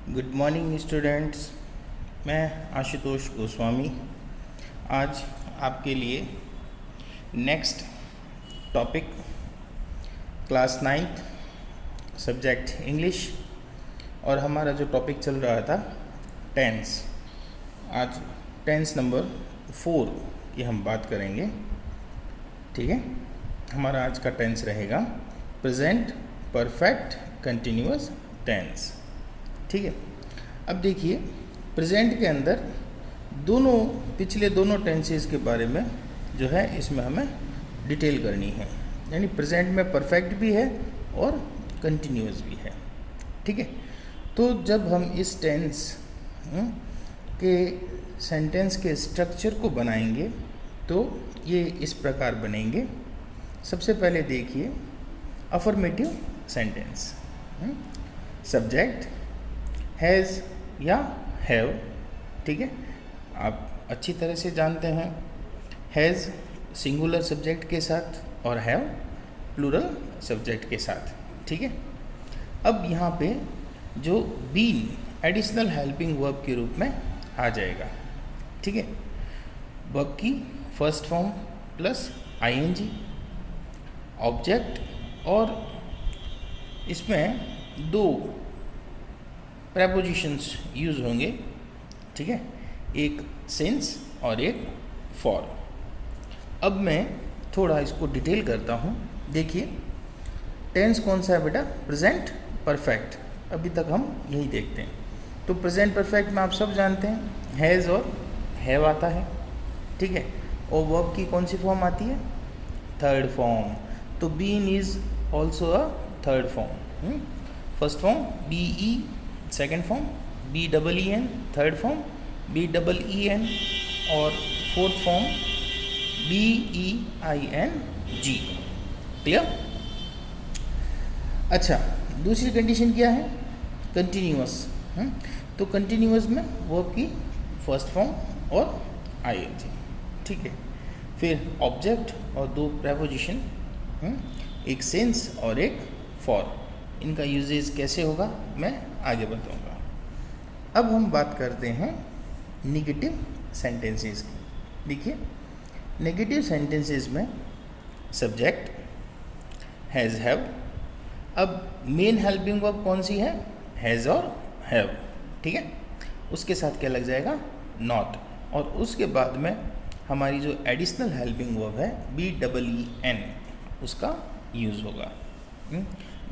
Good morning students. मैं आशुतोष गोस्वामी आज आपके लिए next topic class 9th subject English और हमारा जो टॉपिक चल रहा था टेंस, आज टेंस नंबर 4 की हम बात करेंगे। ठीक है, हमारा आज का टेंस रहेगा प्रेजेंट परफेक्ट कंटिन्यूअस टेंस। ठीक है, अब देखिए प्रेजेंट के अंदर पिछले दोनों टेंसेस के बारे में जो है इसमें हमें डिटेल करनी है, यानी प्रेजेंट में परफेक्ट भी है और कंटिन्यूअस भी है। ठीक है, तो जब हम इस टेंस के सेंटेंस के स्ट्रक्चर को बनाएंगे तो ये इस प्रकार बनेंगे। सबसे पहले देखिए अफर्मेटिव सेंटेंस, सब्जेक्ट हैज़ या हैव। ठीक है, आप अच्छी तरह से जानते हैं हैज़ सिंगुलर सब्जेक्ट के साथ और हैव प्लूरल सब्जेक्ट के साथ। ठीक है, अब यहाँ पे जो बीन एडिशनल हेल्पिंग वर्ब के रूप में आ जाएगा। ठीक है, वर्ब की first form plus I N G object, और इसमें दो प्रेपोजिशंस यूज़ होंगे। ठीक है, एक सिंस और एक फॉर। अब मैं थोड़ा इसको डिटेल करता हूँ। देखिए टेंस कौन सा है बेटा? Present perfect. अभी तक हम यही देखते हैं। तो प्रेजेंट परफेक्ट में आप सब जानते हैं हैज़ और हैव आता है। ठीक है, और वर्ब की कौन सी फॉर्म आती है? Third form. तो been is also a third form. First form B E, second form B double E N, third form B double E N, और fourth form B E I N G. Clear? अच्छा, दूसरी condition क्या है? Continuous. तो continuous में verb की first form और आई N जी। ठीक है, फिर ऑब्जेक्ट और दो प्रेपोजिशन, एक सिंस और एक फॉर। इनका यूजेज कैसे होगा मैं आगे बताऊंगा। अब हम बात करते हैं नेगेटिव सेंटेंसेस की। देखिए नेगेटिव सेंटेंसेस में सब्जेक्ट हैज़ हैव। अब मेन हेल्पिंग वर्ब कौन सी है? हैज़ और हैव। ठीक है, उसके साथ क्या लग जाएगा? नॉट। और उसके बाद में हमारी जो एडिशनल हेल्पिंग वर्ब है बी डबल ई एन, उसका यूज़ होगा।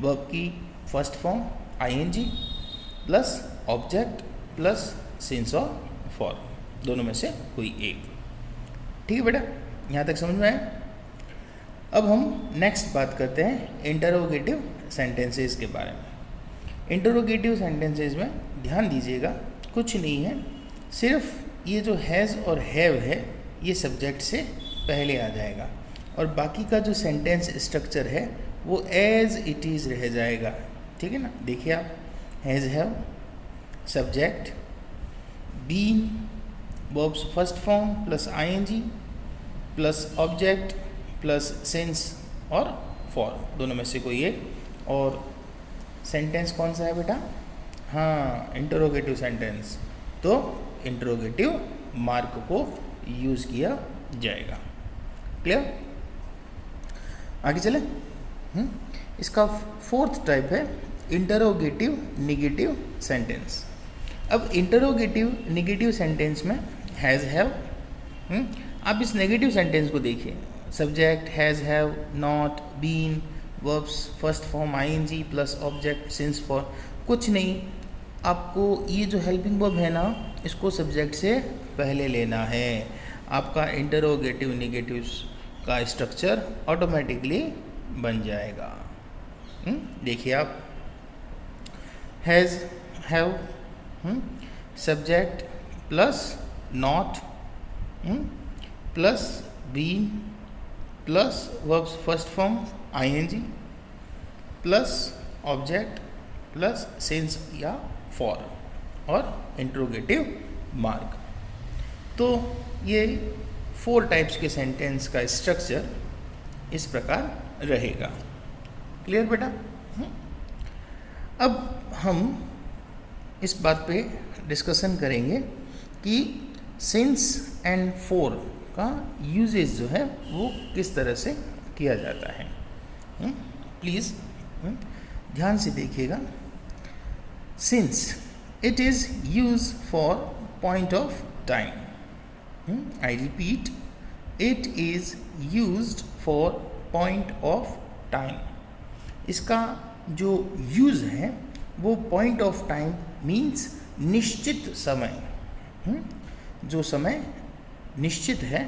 वर्ब की first form I N G plus object plus since और फॉर, दोनों में से कोई एक। ठीक है बेटा, यहाँ तक समझ में आया? अब हम नेक्स्ट बात करते हैं इंटरोगेटिव सेंटेंसेस के बारे में। इंटरोगेटिव सेंटेंसेस में ध्यान दीजिएगा, कुछ नहीं है, सिर्फ ये जो हैज़ और हैव है ये सब्जेक्ट से पहले आ जाएगा और बाकी का जो सेंटेंस स्ट्रक्चर है वो एज इट इज़ रह जाएगा। ठीक है ना? देखिए आप, has have subject, been verbs first form plus I N G plus object plus since और फॉर, दोनों में से कोई एक। और सेंटेंस कौन सा है बेटा? हाँ, इंटरोगेटिव सेंटेंस। तो इंटरोगेटिव मार्क को यूज़ किया जाएगा। क्लियर? आगे चले। इसका फोर्थ टाइप है इंटरोगेटिव नेगेटिव सेंटेंस। अब इंटरोगेटिव नेगेटिव सेंटेंस में हैज़ हैव, आप इस नेगेटिव सेंटेंस को देखिए, subject has have, not, been, verbs first form I N G plus object since for. कुछ नहीं, आपको ये जो हेल्पिंग वर्ब है ना, इसको सब्जेक्ट से पहले लेना है। आपका इंटरोगेटिव नेगेटिव का स्ट्रक्चर ऑटोमेटिकली बन जाएगा। देखिए आप, has have subject plus not plus been plus verbs first form I N G plus object plus since या फॉर और इंटरोगेटिव मार्क। तो ये 4 टाइप्स के सेंटेंस का स्ट्रक्चर इस प्रकार रहेगा। क्लियर बेटा? अब हम इस बात पे डिस्कशन करेंगे कि सिंस एंड फॉर का यूजेज जो है वो किस तरह से किया जाता है। प्लीज़ ध्यान से देखिएगा। Since it is use for point of time. I repeat, it is used for point of time. इसका जो यूज़ है वो पॉइंट ऑफ टाइम मीन्स निश्चित समय। जो समय निश्चित है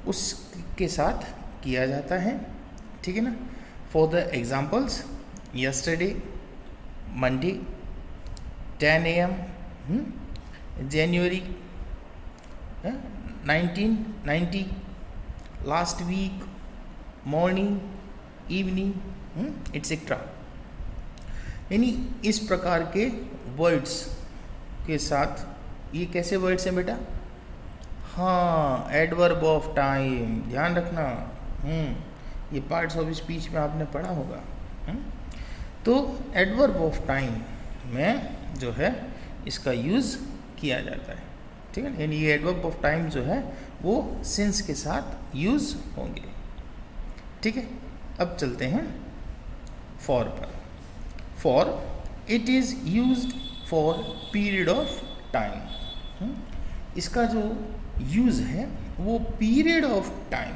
उसके साथ किया जाता है, ठीक है ना। For the examples, yesterday, Monday, 10 AM, January 1990, last week, morning, evening, etcetera. यानी इस प्रकार के वर्ड्स के साथ, ये कैसे वर्ड्स हैं बेटा? हाँ, एडवर्ब ऑफ टाइम, ध्यान रखना। ये पार्ट्स ऑफ स्पीच में आपने पढ़ा होगा। तो एडवर्ब ऑफ टाइम में जो है इसका यूज़ किया जाता है, ठीक है। यानी ये एडवर्ब ऑफ टाइम जो है वो सिंस के साथ यूज़ होंगे, ठीक है। अब चलते हैं फॉर पर। For it is used for period of time. इसका जो यूज़ है वो पीरियड ऑफ टाइम,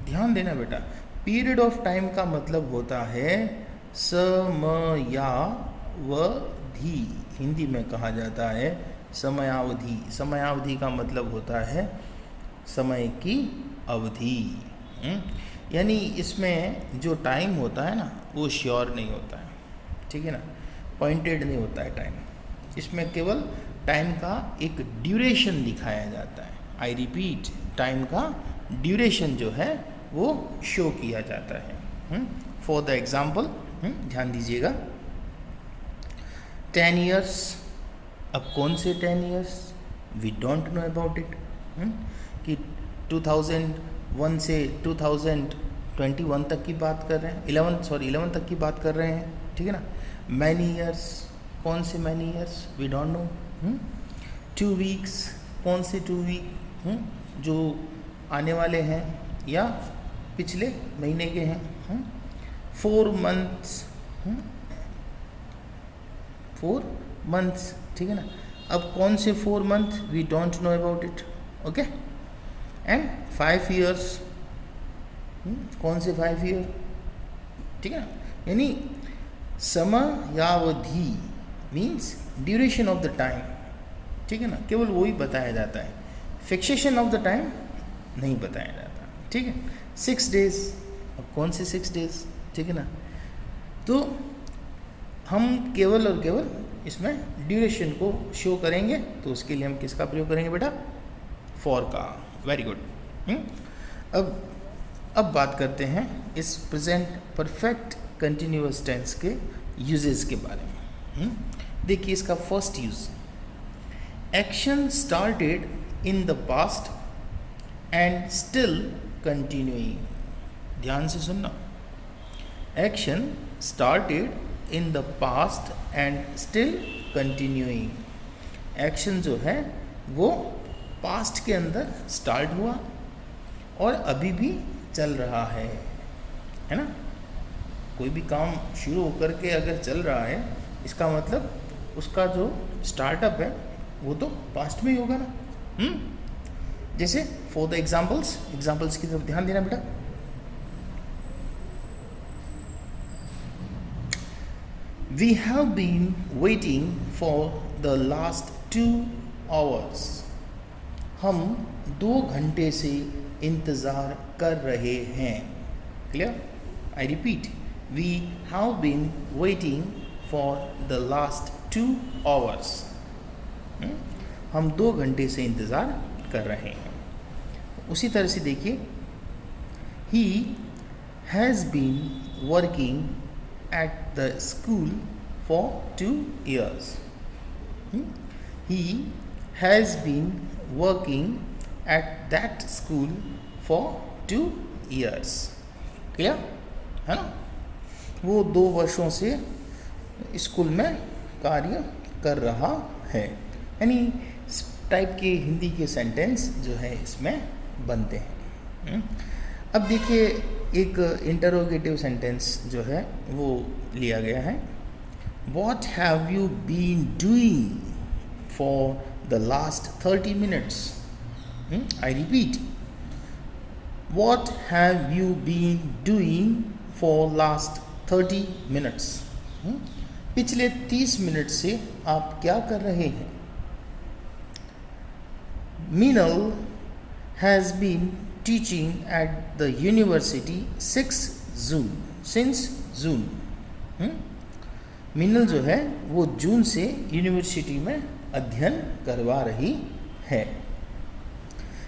ध्यान देना बेटा। पीरियड ऑफ टाइम का मतलब होता है समयावधि। हिंदी में कहा जाता है समयावधि। समयावधि का मतलब होता है समय की अवधि। यानी इसमें जो टाइम होता है ना वो श्योर नहीं होता है, ठीक है ना, पॉइंटेड नहीं होता है टाइम। इसमें केवल टाइम का एक ड्यूरेशन दिखाया जाता है। आई रिपीट, टाइम का ड्यूरेशन जो है वो शो किया जाता है। फॉर द एग्जाम्पल ध्यान दीजिएगा, 10 years। अब कौन से 10 years? We don't know about it. कि 2001 से 2021 तक की बात कर रहे हैं, 11 तक की बात कर रहे हैं, ठीक है ना। मैनी ईयर्स, कौन से many years? We don't know. 2 weeks, कौन से 2 week जो आने वाले हैं या पिछले महीने के हैं। 4 months, 4 months, ठीक है ना। अब कौन से 4 month? We don't know about it, okay. And 5 years, कौन से 5 year, ठीक है ना। यानी समयावधि means duration of the time, ठीक है ना, केवल वही बताया जाता है। फिक्सेशन ऑफ द टाइम नहीं बताया जाता, ठीक है। 6 days, अब कौन से 6 days, ठीक है ना। तो हम केवल और केवल इसमें ड्यूरेशन को शो करेंगे, तो उसके लिए हम किसका प्रयोग करेंगे बेटा? फॉर का। Very good. अब बात करते हैं इस प्रेजेंट परफेक्ट कंटिन्यूअस टेंस के यूजेस के बारे में। देखिए इसका first use, action started in the past and still continuing. ध्यान से सुनना, action started in the past and still continuing. Action जो है वो पास्ट के अंदर स्टार्ट हुआ और अभी भी चल रहा है ना। कोई भी काम शुरू होकर के अगर चल रहा है, इसका मतलब उसका जो स्टार्टअप है वो तो पास्ट में ही होगा ना। जैसे फॉर द एग्जाम्पल्स की तरफ ध्यान देना बेटा। We have been waiting for the last 2 hours। हम 2 घंटे से इंतज़ार कर रहे हैं। Clear? I repeat, we have been waiting for the last 2 hours। हम 2 घंटे से इंतज़ार कर रहे हैं। उसी तरह से देखिए, he has been working at the school for 2 years। He has been working at that school for 2 years। Clear है ना। वो 2 वर्षों से स्कूल में कार्य कर रहा है। यानी इस टाइप के हिंदी के सेंटेंस जो है इसमें बनते हैं। अब देखिए एक इंटरोगेटिव सेंटेंस जो है वो लिया गया है। What have you been doing for the last 30 minutes? I repeat, what have you been doing for last 30 minutes? पिछले 30 मिनट से आप क्या कर रहे हैं? Meenal has been teaching at the university since June. Meenal जो है वो जून से यूनिवर्सिटी में अध्ययन करवा रही है।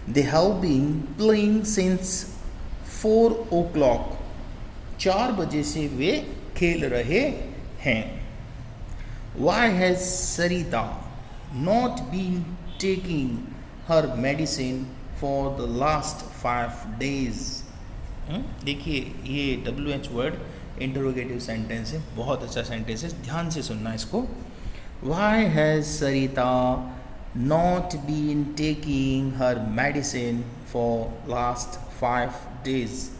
They have been playing since 4 o'clock. 4 बजे से वे खेल रहे हैं। Why has Sarita not been taking her medicine for the last 5 days? देखिए ये WH वर्ड इंटरोगेटिव सेंटेंस है, बहुत अच्छा सेंटेंस है, ध्यान से सुनना इसको। Why has Sarita not been taking her medicine for last 5 days?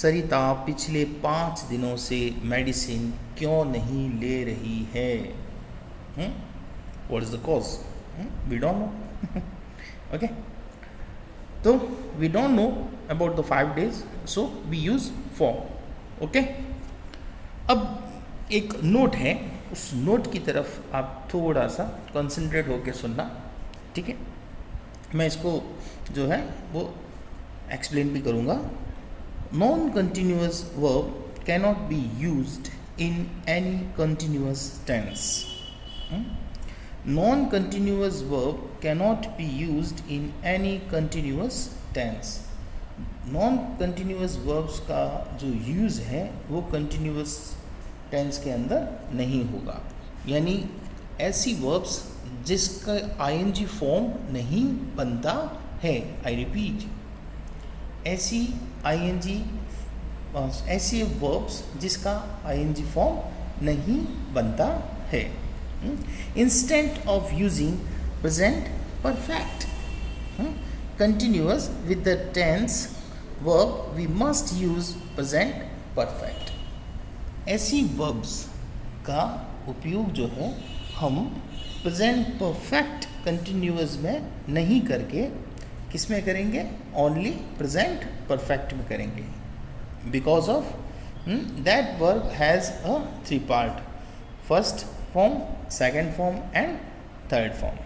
सरिता पिछले 5 दिनों से मेडिसिन क्यों नहीं ले रही है? What is the cause? We don't know. Okay. तो we don't know about the 5 days, so we use for. Okay अब एक नोट है, उस नोट की तरफ आप थोड़ा सा कंसंट्रेट होकर सुनना, ठीक है? मैं इसको जो है वो एक्सप्लेन भी करूँगा। Non continuous verb cannot be used in any continuous tense. Non continuous verb cannot be used in any continuous tense. Non continuous verbs का जो यूज़ है वो कंटिन्यूअस टेंस के अंदर नहीं होगा। यानी ऐसी वर्ब्स जिसका आईएनजी फॉर्म नहीं बनता है। आई रिपीट, ऐसी वर्ब्स जिसका आईएनजी फॉर्म नहीं बनता है। Instant of using present perfect continuous with the tense verb we must use present perfect. ऐसी वर्ब्स का उपयोग जो है हम प्रेजेंट परफेक्ट कंटिन्यूअस में नहीं करके किस में करेंगे? ओनली प्रेजेंट परफेक्ट में करेंगे। Because of that verb has a 3 part, first form, second form and third form.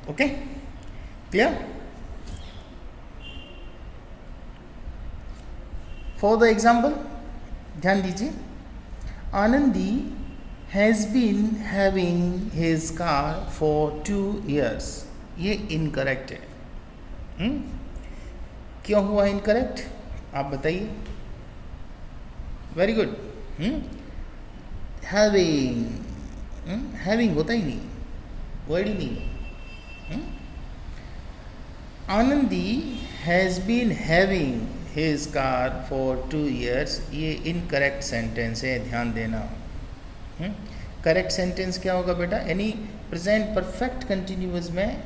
Okay, clear? For the example ध्यान दीजिए, Anandi has been having his car for 2 years। ये इनकरेक्ट है। क्यों हुआ इनकरेक्ट आप बताइए? Very good. हैविंग होता ही नहीं, वर्ड ही नहीं। Anandi has been having his car for 2 years, ये इनकरेक्ट सेंटेंस है, ध्यान देना। करेक्ट सेंटेंस क्या होगा बेटा? यानी प्रेजेंट परफेक्ट कंटिन्यूअस में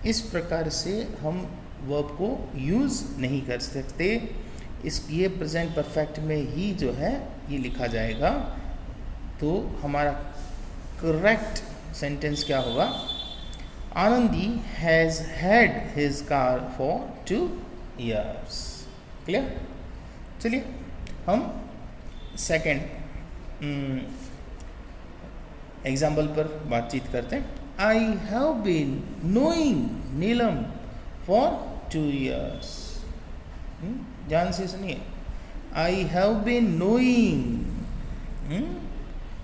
इस प्रकार से हम वर्ब को यूज़ नहीं कर सकते। ये प्रेजेंट परफेक्ट में ही जो है ये लिखा जाएगा। तो हमारा करेक्ट सेंटेंस क्या होगा? Anandi has had his car for 2 years। Clear? चलिए हम सेकेंड एग्जाम्पल पर बातचीत करते हैं। I have been knowing Neelam for 2 years। ध्यान से सुनिए, I have been knowing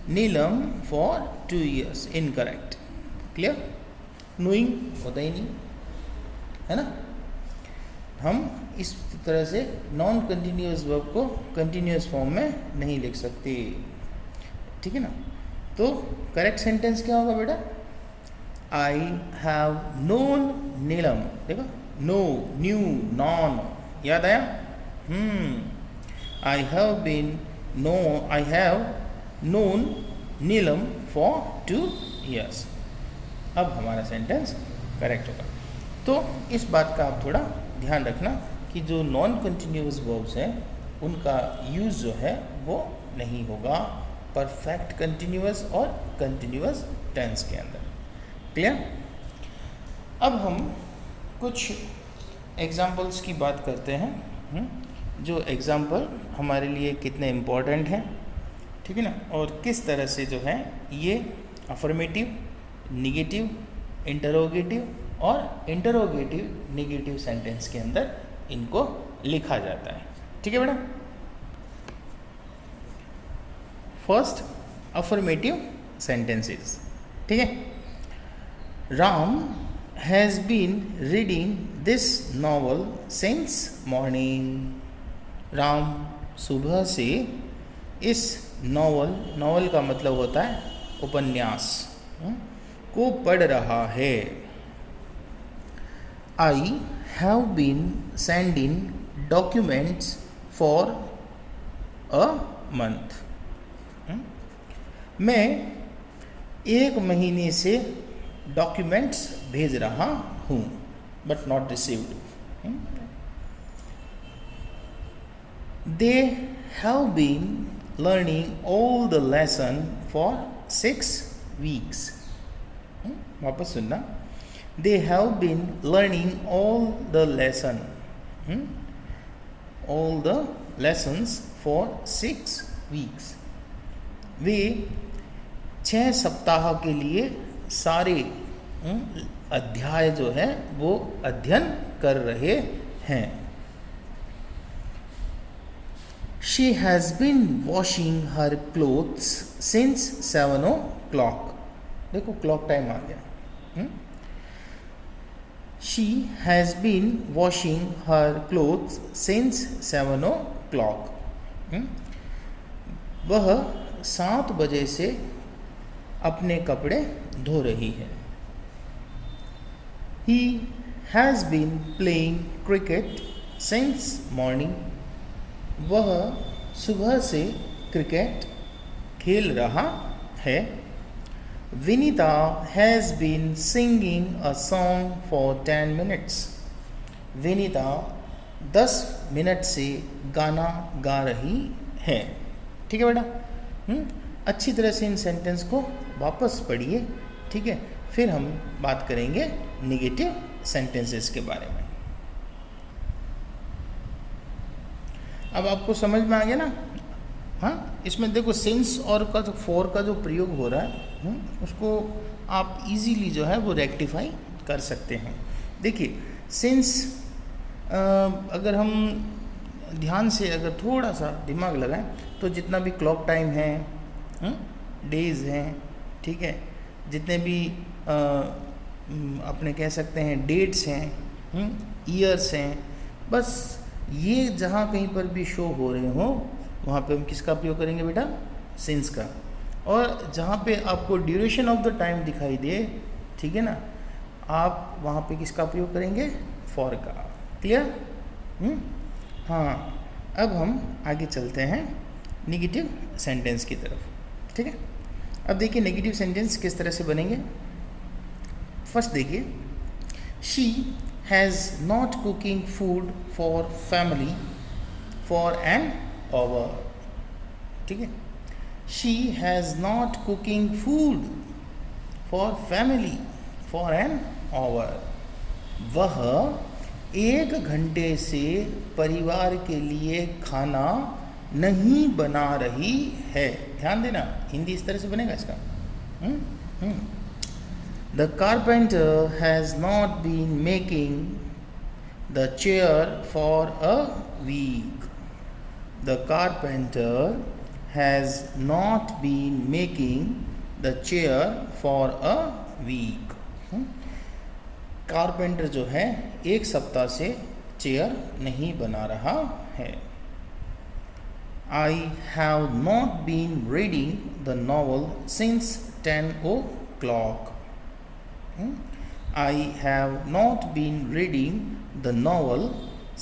Neelam for 2 years, incorrect. Clear? Knowing होता ही नहीं है ना। हम इस तरह से नॉन कंटिन्यूअस वर्ब को कंटिन्यूअस फॉर्म में नहीं लिख सकते, ठीक है ना। तो करेक्ट सेंटेंस क्या होगा बेटा? आई हैव नोन नीलम। देखो, नो, न्यू, नॉन, याद आया? I have known Neelam for 2 years। अब हमारा सेंटेंस करेक्ट होगा। तो इस बात का आप थोड़ा ध्यान रखना कि जो नॉन कंटिन्यूअस वर्ब्स हैं उनका यूज़ जो है वो नहीं होगा परफेक्ट कंटिन्यूअस और कंटिन्यूअस टेंस के अंदर। क्लियर? अब हम कुछ एग्जाम्पल्स की बात करते हैं, जो एग्जाम्पल हमारे लिए कितने इम्पोर्टेंट हैं, ठीक है ना, और किस तरह से जो है ये अफर्मेटिव, निगेटिव, इंटरोगेटिव और इंटरोगेटिव निगेटिव सेंटेंस के अंदर इनको लिखा जाता है। ठीक है बेटा? First affirmative sentences. ठीक है? Ram has been reading this novel since morning. Ram सुबह से इस नॉवल का मतलब होता है उपन्यास, को पढ़ रहा है। I have been sending documents for a month. मैं 1 महीने से डॉक्यूमेंट्स भेज रहा हूँ, but not received. They have been learning all the lesson for 6 weeks. वापस सुनना, they have been learning all the lesson all the lessons for 6 weeks. वे 6 सप्ताह के लिए सारे अध्याय जो है वो अध्ययन कर रहे हैं। She has been washing her clothes since 7 o'clock। देखो क्लॉक टाइम आ गया। She has been washing her clothes since 7 o'clock। वह 7 बजे से अपने कपड़े धो रही है। He has been playing cricket since morning। वह सुबह से क्रिकेट खेल रहा है। Vinita has been singing a song for 10 minutes। Vinita 10 minute से गाना गा रही है। ठीक है बेटा? अच्छी तरह से इन सेंटेंस को वापस पढ़िए। ठीक है? फिर हम बात करेंगे निगेटिव सेंटेंसेस के बारे में। अब आपको समझ में आ गया ना? हाँ, इसमें देखो सिंस और का जो फॉर का जो प्रयोग हो रहा है उसको आप इजीली जो है वो रेक्टिफाई कर सकते हैं। देखिए सिंस अगर हम ध्यान से अगर थोड़ा सा दिमाग लगाएं तो जितना भी क्लॉक टाइम है, डेज हैं, ठीक है, जितने भी अपने कह सकते हैं डेट्स हैं, ईयर्स हैं, बस ये जहाँ कहीं पर भी शो हो रहे हो वहाँ पे हम किसका प्रयोग करेंगे बेटा? सिंस का। और जहाँ पे आपको ड्यूरेशन ऑफ द टाइम दिखाई दे, ठीक है ना, आप वहाँ पे किसका प्रयोग करेंगे? फॉर का। क्लियर? हाँ, अब हम आगे चलते हैं नेगेटिव सेंटेंस की तरफ। ठीक है? अब देखिए नेगेटिव सेंटेंस किस तरह से बनेंगे। फर्स्ट देखिए, she has not cooking food for family for an our. ठीक है? She has not cooking food for family for an our. वह 1 घंटे से परिवार के लिए खाना नहीं बना रही है। ध्यान देना, हिंदी इस तरह से बनेगा इसका। The carpenter has not been making the chair for a week. The carpenter has not been making the chair for a week. Carpenter जो है 1 सप्ताह से चेयर नहीं बना रहा है। I have not been reading the novel since 10 o'clock। I have not been reading the novel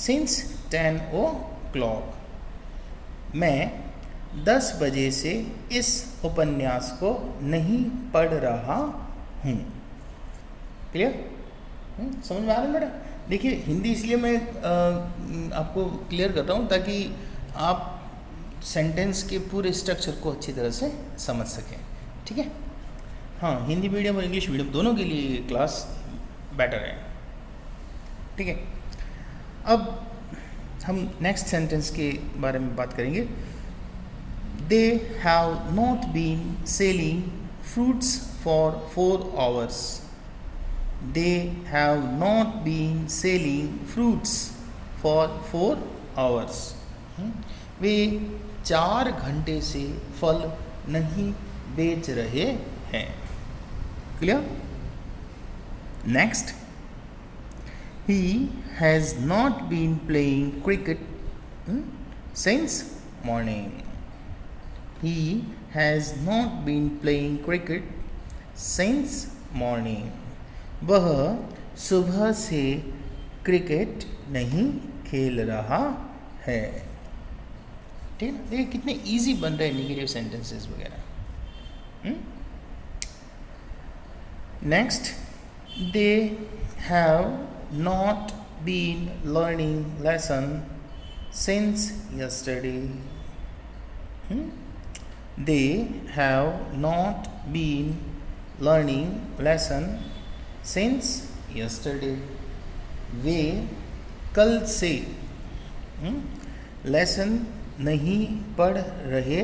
since 10 o'clock। मैं 10 बजे से इस उपन्यास को नहीं पढ़ रहा हूँ। क्लियर? समझ में आ रहा है बेटा? देखिए हिंदी इसलिए मैं आपको क्लियर कर रहा हूँ ताकि आप सेंटेंस के पूरे स्ट्रक्चर को अच्छी तरह से समझ सकें। ठीक है? हाँ, हिंदी मीडियम और इंग्लिश मीडियम दोनों के लिए ये क्लास बेटर है। ठीक है, अब हम नेक्स्ट सेंटेंस के बारे में बात करेंगे। They have not been selling fruits for 4 hours। They have not been selling fruits for 4 hours। वे 4 घंटे से फल नहीं बेच रहे हैं। Clear? Next, he has not been playing cricket since morning। he has not been playing cricket since morning। वह सुबह से क्रिकेट नहीं खेल रहा है। ठीक है ना? देखिए कितने इजी बन रहे हैं नेगेटिव सेंटेंसेस वगैरह। Next, they have not been learning lesson since yesterday। they have not been learning lesson since yesterday। वे कल से लेसन नहीं पढ़ रहे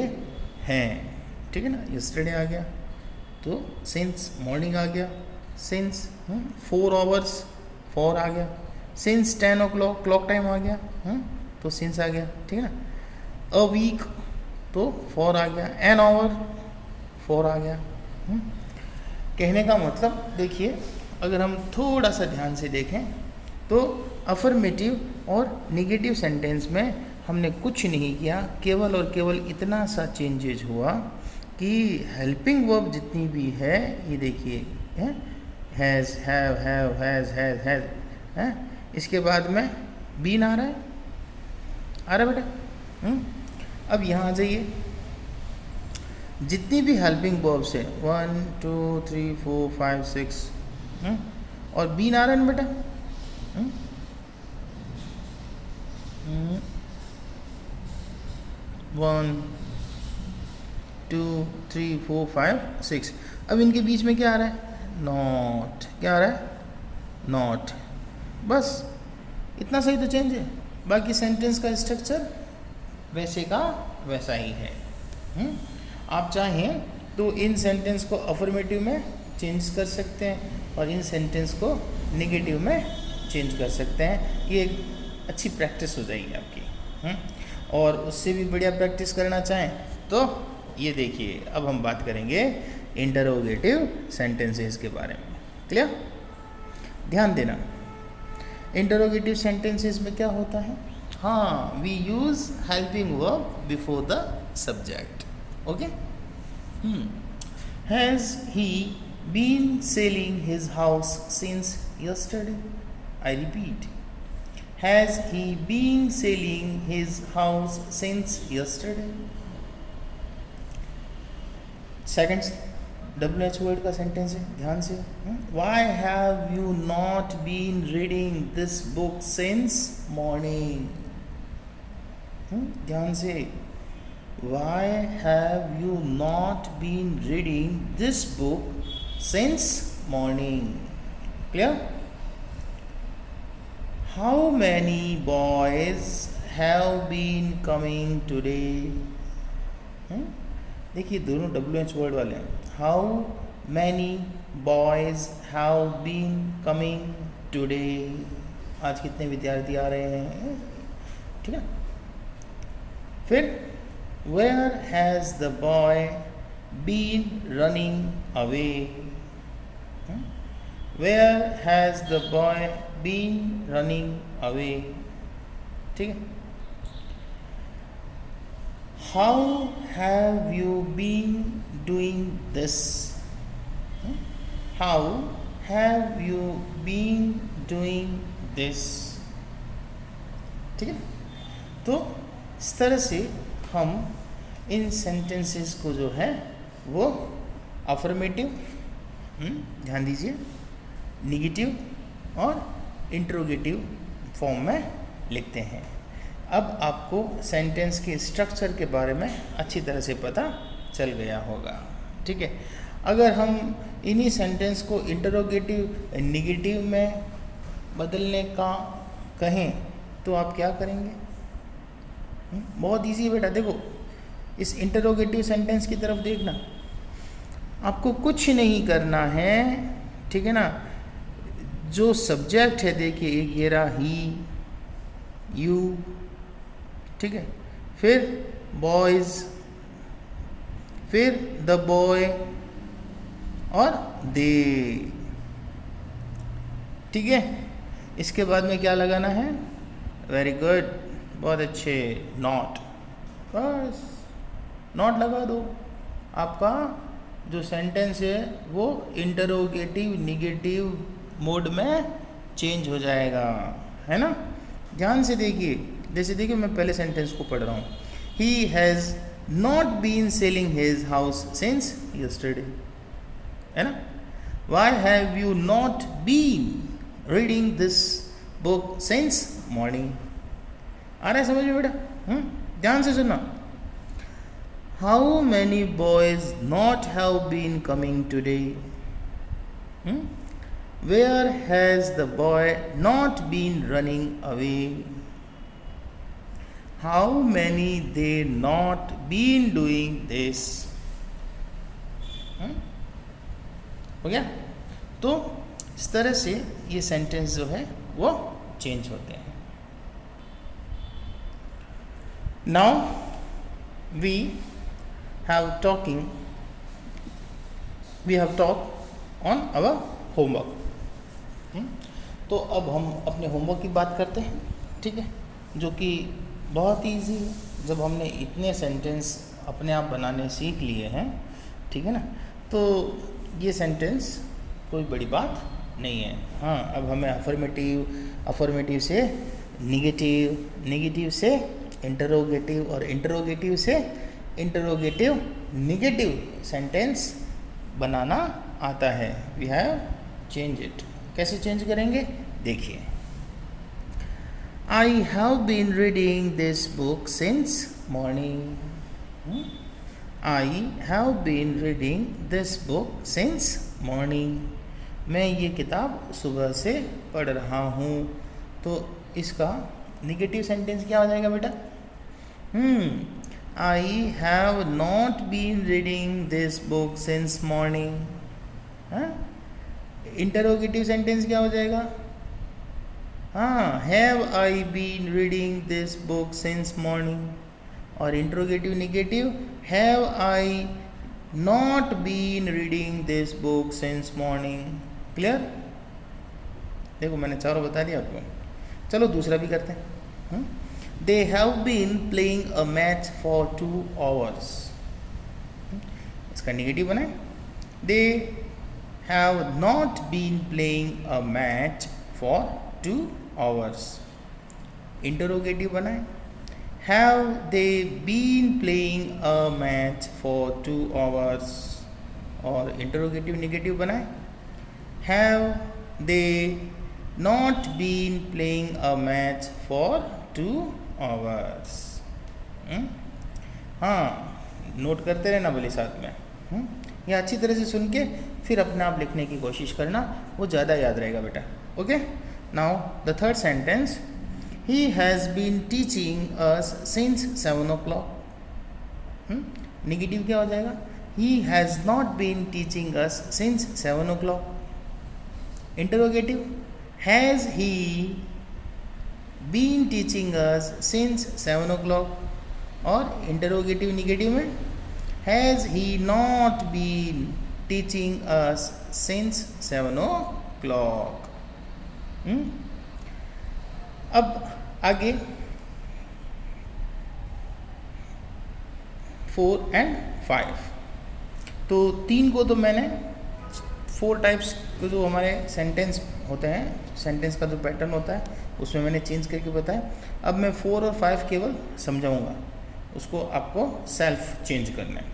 हैं। ठीक है ना? yesterday आ गया तो since मॉर्निंग आ गया, since 4 hours 4 आ गया, सिंस 10 o'clock क्लॉक टाइम आ गया, तो सिंस आ गया। ठीक है ना? अ वीक तो 4 आ गया, एन आवर 4 आ गया। कहने का मतलब देखिए, अगर हम थोड़ा सा ध्यान से देखें तो अफर्मेटिव और नेगेटिव सेंटेंस में हमने कुछ नहीं किया, केवल और केवल इतना सा चेंजेज हुआ कि हेल्पिंग वर्ब जितनी भी है, ये देखिए हैज़, हैव, हैज़, हैज़, इसके बाद में बीन आ रहा है, बेटा? अब यहाँ आ जाइए, जितनी भी हेल्पिंग वर्ब्स है 1 2 3 4 5 6 और बीन आ रहा है ना बेटा? 1 2 3 4 5 6। अब इनके बीच में क्या आ रहा है? नॉट। क्या आ रहा है? नॉट। बस इतना सही तो चेंज है, बाकी सेंटेंस का स्ट्रक्चर वैसे का वैसा ही है। आप चाहें तो इन सेंटेंस को अफर्मेटिव में चेंज कर सकते हैं और इन सेंटेंस को नेगेटिव में चेंज कर सकते हैं। ये एक अच्छी प्रैक्टिस हो जाएगी आपकी। और उससे भी बढ़िया प्रैक्टिस करना चाहें तो ये देखिए, अब हम बात करेंगे इंटरोगेटिव सेंटेंसेस के बारे में। क्लियर? ध्यान देना, इंटरोगेटिव सेंटेंसेस में क्या होता है? हाँ, we use helping verb before the subject. Okay? Has he been selling his house since yesterday? I repeat, has he been selling his house since yesterday? Second WH word का sentence है, ध्यान से। Why have you not been reading this book since morning? ध्यान से, Why have you not been reading this book since morning? Clear? How many boys have been coming today? देखिए दोनों WH word वाले हैं। How many boys have been coming today? आज कितने विद्यार्थी आ रहे हैं? ठीक है? फिर where has the boy been running away? Where has the boy been running away? ठीक है? How have you been doing this? How have you been doing this? ठीक है? तो इस तरह से हम इन सेंटेंसेस को जो है वो अफर्मेटिव, ध्यान दीजिए, निगेटिव और इंट्रोगेटिव फॉर्म में लिखते हैं। अब आपको सेंटेंस के स्ट्रक्चर के बारे में अच्छी तरह से पता चल गया होगा, ठीक है। अगर हम इन्हीं सेंटेंस को इंटरोगेटिव निगेटिव में बदलने का कहें तो आप क्या करेंगे? बहुत इजी है बेटा, देखो इस इंटरोगेटिव सेंटेंस की तरफ देखना, आपको कुछ नहीं करना है, ठीक है ना। जो सब्जेक्ट है देखिए, एक ये रहा ही, यू, ठीक है, फिर बॉयज, फिर द बॉय और दे, ठीक है। इसके बाद में क्या लगाना है? वेरी गुड, बहुत अच्छे, नॉट, बस नॉट लगा दो। आपका जो सेंटेंस है वो इंटरोगेटिव निगेटिव मोड में चेंज हो जाएगा, है ना। ध्यान से देखिए, जैसे देखिए मैं पहले सेंटेंस को पढ़ रहा हूँ, he has not been selling his house since yesterday, है ना। Why have you not been reading this book since morning. आ रहा है समझ में बेटा? ध्यान से सुनना। How many boys not have been coming today, where has the boy not been running away, how many they not been doing this. हो गया? तो इस तरह से ये सेंटेंस जो है वो चेंज होते हैं। Now we have talk on our homework. तो अब हम अपने होमवर्क की बात करते हैं, ठीक है, जो कि बहुत ईजी है। जब हमने इतने सेंटेंस अपने आप बनाने सीख लिए हैं, ठीक है ना, तो ये सेंटेंस कोई बड़ी बात नहीं है। हाँ, अब हमें अफर्मेटिव से निगेटिव, निगेटिव से इंटरोगेटिव और इंटरोगेटिव से इंटरोगेटिव निगेटिव सेंटेंस बनाना आता है। We have change it. कैसे चेंज करेंगे देखिए। I have been reading this book since morning. I have been reading this book since morning. मैं ये किताब सुबह से पढ़ रहा हूँ। तो इसका निगेटिव सेंटेंस क्या हो जाएगा बेटा? I have not been reading this book since morning. Interrogative sentence क्या हो जाएगा? हाँ, have I been reading this book since morning. और interrogative negative, have I not been reading this book since morning. Clear? देखो मैंने चारों बता दिया आपको। चलो दूसरा भी करते हैं। They have been playing a match for 2 hours। इसका निगेटिव बनाए। They have not been playing a match for 2 hours। Interrogative बनाए। Have they been playing a match for 2 hours। और इंटरोगेटिव निगेटिव बनाए। Have they not been playing a match for 2 hours। हाँ, note करते रहना बोले साथ में। ये अच्छी तरह से सुन के फिर अपने आप लिखने की कोशिश करना, वो ज़्यादा याद रहेगा बेटा। Okay, now the third sentence, he has been teaching us since 7 o'clock। Negative क्या हो जाएगा? He has not been teaching us since 7 o'clock। Interrogative, has he been teaching us since 7 o'clock। और इंटरोगेटिव निगेटिव में, has he not been teaching us since 7 o'clock। अब आगे 4 and 5। तो 3 को तो मैंने 4 टाइप्स के जो हमारे सेंटेंस होते हैं, सेंटेंस का जो पैटर्न होता है उसमें मैंने चेंज करके बताया। अब मैं 4 और 5 केवल समझाऊंगा। उसको आपको सेल्फ चेंज करना है।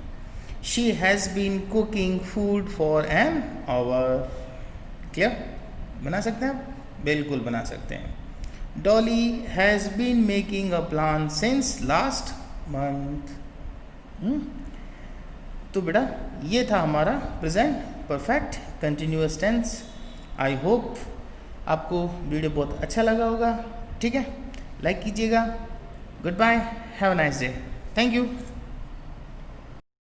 She has been cooking food for an hour. Clear? बना सकते हैं आप? बिल्कुल बना सकते हैं। Dolly has been making a plan since last month. तो बेटा ये था हमारा present perfect continuous tense. I hope आपको वीडियो बहुत अच्छा लगा होगा। ठीक है, लाइक कीजिएगा। Goodbye, have a nice day, thank you.